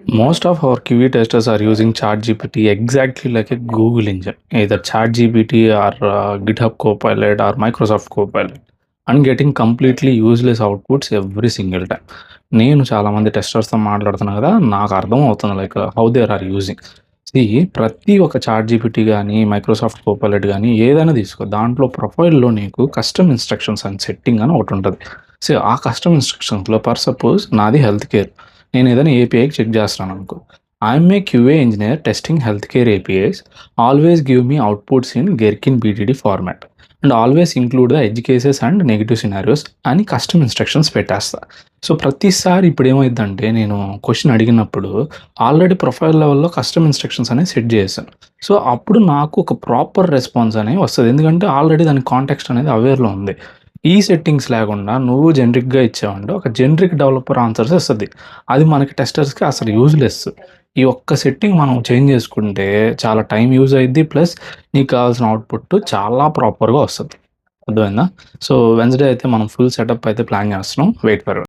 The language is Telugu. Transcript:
Most of our QA testers are using ChatGPT exactly like a Google engine, either ChatGPT or GitHub Copilot or Microsoft Copilot, and getting completely useless outputs every single time. నేను చాలామంది టెస్టర్స్‌తో మాట్లాడుతున్నా కదా! నాకు అర్థమవుతుంది like how they are using. See ప్రతి ఒక్క చాట్‌జీపీటీ గాని, మైక్రోసాఫ్ట్ కోపాయిలట్ గాని ఏదైనా తీసుకో. దాంట్లో ప్రొఫైల్‌లో నీకు కస్టమ్ ఇన్‌స్ట్రక్షన్స్ అని సెట్టింగ్ అని ఒకటుంటది. సో, ఆ కస్టమ్ ఇన్‌స్ట్రక్షన్స్‌లో ఫర్ సపోజ్ నాది హెల్త్ కేర్. నేను ఏదైనా ఏపీఐకి చెక్ చేస్తున్నాననుకో. I'm a QA engineer testing health care APIs. Always give me outputs in Gherkin BTD format. And always include the edge cases and negative scenarios అని కస్టమ్ ఇన్‌స్ట్రక్షన్స్ పెట్టేస్తా. సో, ప్రతిసారి ఇప్పుడేమైద్దంటే నేను క్వెషన్ అడిగినప్పుడు ఆల్రెడీ ప్రొఫైల్ లెవెల్‌లో కస్టమ్ ఇన్‌స్ట్రక్షన్స్ అనేవి సెట్ చేశాను. సో, అప్పుడు నాకు ఒక ప్రాపర్ రెస్పాన్స్ అనేవి వస్తది. ఎందుకంటే ఆల్రెడీ దాని కాంటెక్స్ట్ అనేది అవేర్‌లో ఉంది. ఈ సెట్టింగ్స్ లేకుండా నువ్వు జనరిక్‌గా ఇచ్చావంటే ఒక జనరిక్ డెవలపర్ ఆన్సర్స్ ఇస్తది. అది మనకి టెస్టర్స్‌కి అసలు యూజ్‌లెస్. ఈ ఒక్క సెట్టింగ్ మనం చేంజ్ చేసుకుంటే చాలా టైం యూజ్ అయిద్ది. ప్లస్ నీకు కావాల్సిన అవుట్‌పుట్ చాలా ప్రాపర్‌గా వస్తది. అర్థమైందా? సో, వెన్స్‌డే అయితే మనం ఫుల్ సెటప్ అయితే ప్లాన్ చేస్తున్నాం. Wait for